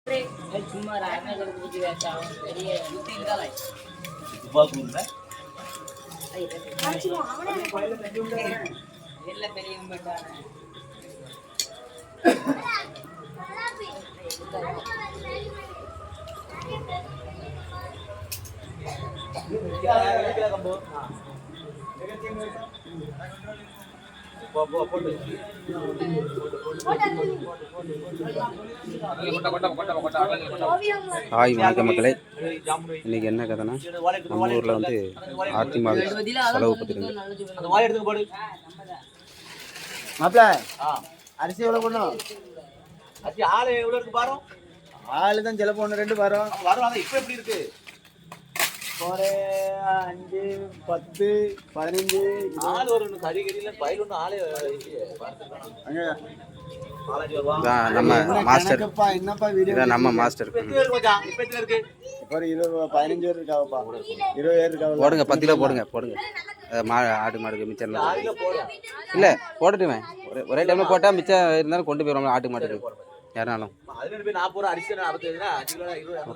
சும்மா பெரிய ஹாய் வணக்கம் மக்களே. இன்னைக்கு என்ன கதைனா, நம்ம ஊரில் வந்து ஆர்த்தி மாத செலவு பற்றிருந்து மாப்பிள்ள அரிசி எவ்வளோ பண்ணும்? அரிசி ஆளு எவ்வளோ இருக்கு பாரு. ஆளு தான் சில பொண்ணு 2 வரும். அதான் இப்போ எப்படி இருக்கு? ஒரு 5 10 15 ஆள் ஒரு கறி கறியில பயில் ஒன்று ஆளே நம்ம மாஸ்டர். என்னப்பா வீடியோ நம்ம மாஸ்டர் இருக்கு. ஒரு 15 பேர் இருக்காவப்பா, 20 பேர் இருக்காவ. போடுங்க, 10 கிலோ போடுங்க. ஆடு மாடுக்கு மிச்சம் இல்லை போட்டுட்டுவேன். ஒரே டைமில் போட்டால் மிச்சம் இருந்தாலும் கொண்டு போயிடுவாங்க ஆட்டு மாட்டுக்கு யாருனாலும்.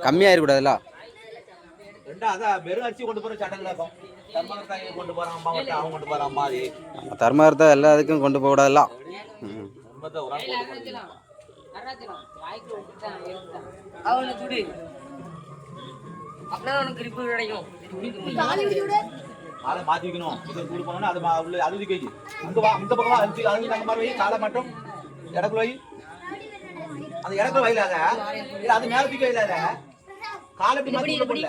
கம்மியாக இருக்கக்கூடாதுல்ல. தர்மகர்த்தா எல்லாத்துக்கும் கொண்டு போகக்கூடாதுல்ல. மாத்திக்கணும். அது கேஜி அந்த பக்கமா அந்த மாதிரி காலை மட்டும் இடக்குள்ள வை. அந்த இடக்குள்ள வயலாத அது மேல தூக்கி வயலாத காலை எப்படி மாத்தி போடல.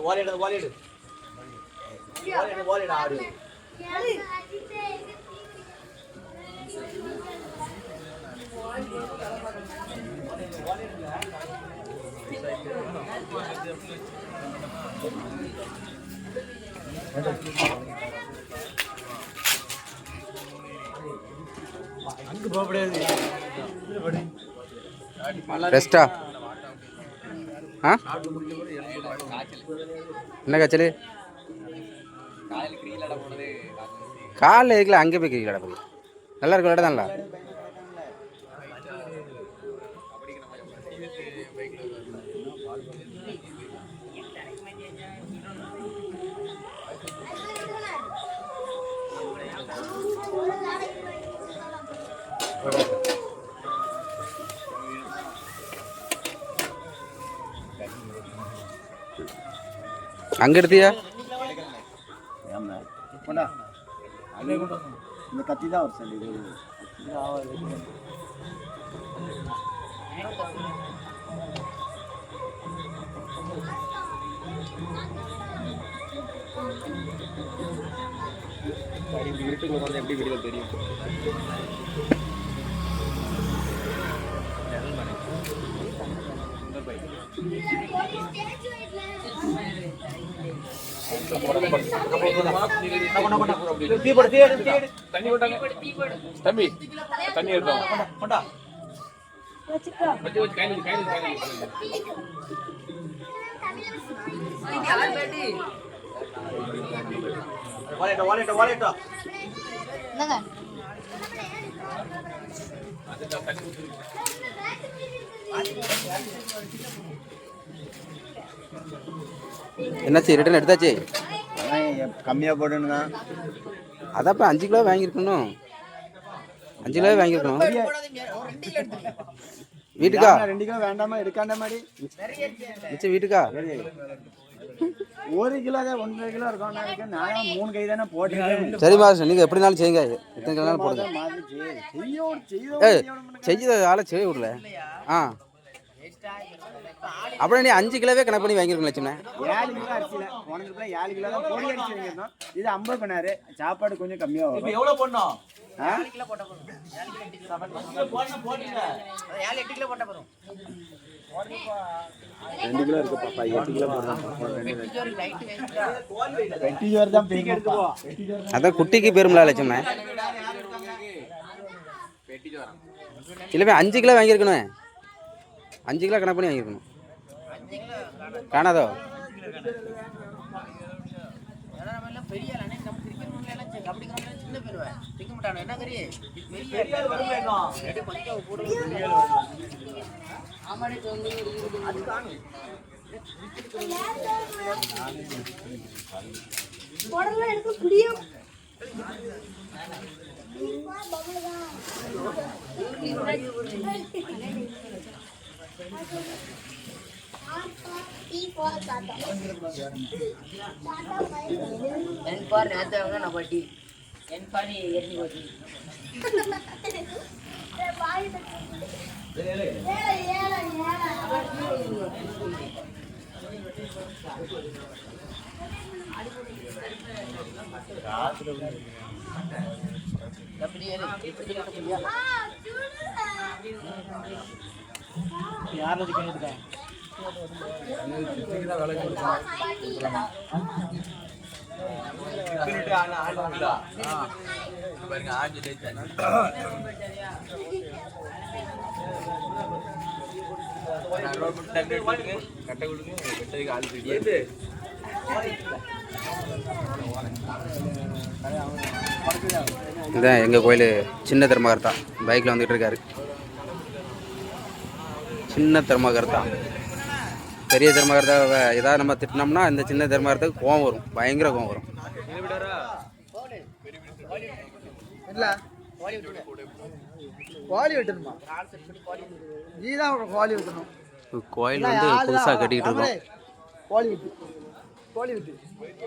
ஓலிடு ஆடு அங்கு போக முடியாது. ரெஸ்டா? என்ன காய்ச்சல்? காலில் இருக்கல, அங்கே போய் கிரிக்கெட் ஆட போய் நல்லா இருக்கும். விளையாட தான்ல. அங்க எடுத்தியா? இந்த கத்தி தான் ஒரு சண்டை. வீட்டுக்குள்ள எப்படி வீடியோ தெரியும்? தம்பி தண்ணி எடுத்தோம். என்னாச்சு? ரிட்டர்ன் எடுத்தாச்சு. கம்மியாக போட்டுன்னு தான். அதான் இப்போ 5 கிலோ வாங்கியிருக்கணும். 5 கிலோ வாங்கியிருக்கணும். வீட்டுக்கா? 2 கிலோ வேண்டாமா? எடுக்காண்ட மாதிரி மிச்சம் வீட்டுக்கா? 1 கிலோ தான் 1.5 கிலோ இருக்கும். நான் 3 கை தானே போட்டேன். சரி மாஸ்டர், நீங்கள் எப்படினாலும் செய்யுங்க. எத்தனை கிலோனாலும் போடுங்க. செய்ய ஆளை செய்ய விடல. அப்புறம் நீ 5 கிலோவே கணக்கு பண்ணி வாங்கிருக்கீங்க. 7 கிலோ அரிசியில் உனக்கு 7 கிலோ தான் பொடி அரிசி வாங்கியிருந்தோம். இது 50 பண்ணாரு. சாப்பாடு கொஞ்சம் கம்மியாக வரும். எவ்வளோ பண்ணோம்? 7 கிலோ போட்ட போதும். 7-8 கிலோ போட்ட போதும். 2 கிலோ இருக்குப்பா. 8 கிலோ போடுறோம். அதான் குட்டிக்கு பெருமளா லட்சம்ண்ணே. இல்லவே 5 கிலோ வாங்கியிருக்கணும். 5 கிலோ கணக்கு பண்ணி வாங்கியிருக்கணும். காணாதோ? பெரிய சின்ன பேருவேன் திங்க மாட்டானு என்ன கறி பெரிய ஆள் வரும் வேணும். கொஞ்சம் கூட ஆமாடி அது காணும் உடம்புல எனக்கு புரியும் என் பார் நேத்தவங்க நான் பட்டி என் பாரி எரிஞ்சு போச்சு யாரில் பண்ணிட்டு பின்னிட்டு ஆள் வாங்கலாம். பாருங்க ஆஞ்சு கட்டை கொடுங்க வெட்டதுக்கு ஆள் எது? இதுதான் எங்கள் கோயில் சின்ன தர்மகர்த்தா பைக்கில் வந்துட்டு இருக்காரு. சின்ன தர்மகர்த்தா. பெரிய தர்மகர்த்தா ஏதாவது நம்ம திட்டினோம்னா இந்த சின்ன தர்மகர்த்தாவுக்கு கோவம் வரும், பயங்கர கோவம் வரும். கோழி வெட்டணுமா? நீதான் கோழி வெட்டணும். கோயில் வந்து புதுசாக கட்டிக்கிட்டு இருக்கோம். கோழி வெட்டு கோழி வெட்டு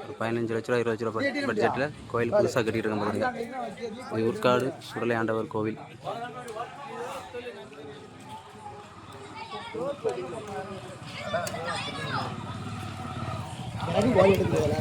ஒரு 15 லட்ச ரூபா 20 லட்ச ரூபா பட்ஜெட்டில் கோயில் புதுசாக கட்டிகிட்டு இருக்கோம் பாருங்க. இது உற்காடு சுடலை ஆண்டவர் கோவில். கோழி எடுத்துருக்கல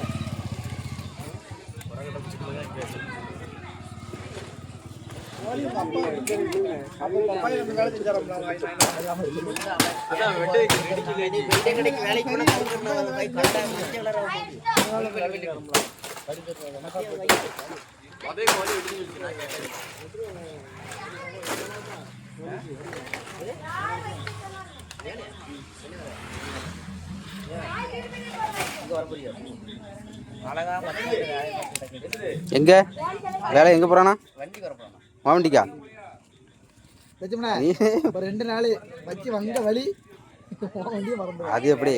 எங்க வேலை எங்கே போகிறானா? வண்டி வரப்போம் மாவண்டிக்கா நீ 2 நாள் வச்சு வந்த வழி அது எப்படி?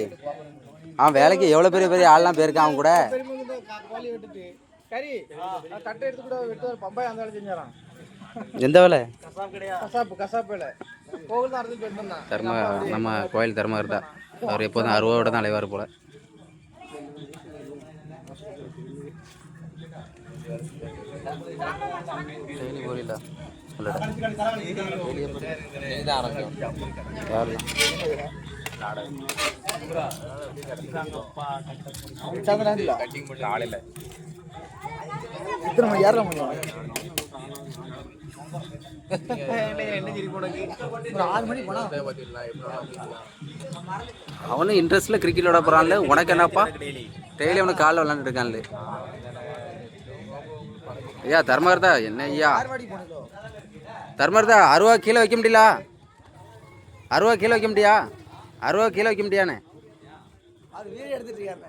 வேலைக்கு எவ்வளோ பெரிய பெரிய ஆள்லாம் போயிருக்கான் அவன் கூட. கோழி வெட்டுட்டு கறி தட்டை எடுத்து கூட வெட்டு பம்பாய் அந்த வேலை செஞ்சாரான். எந்த வேலை? கசாப்பு வேலை. கோவில் தான் நடந்து போயிருந்தான். நம்ம கோயில் தர்மகர்த்தா அவர் எப்போதும் 60 தான் அலைவார் போல. அவனும் இன்ட்ரெஸ்ட்ல கிரிக்கெட் விட போறான்ல. உனக்கு என்னப்பா? டெய்லி அவனுக்கு காலைல விளாண்டுட்டு இருக்கான்ல. ஐயா தர்மகர்த்தா என்ன ஐயா தர்மகர்த்தா 60 கீழே வைக்க முடியல? 60 கீழே வைக்க முடியா? 60 கீழே வைக்க முடியானே? அது வீடியோ எடுத்துட்டு இருக்காங்க.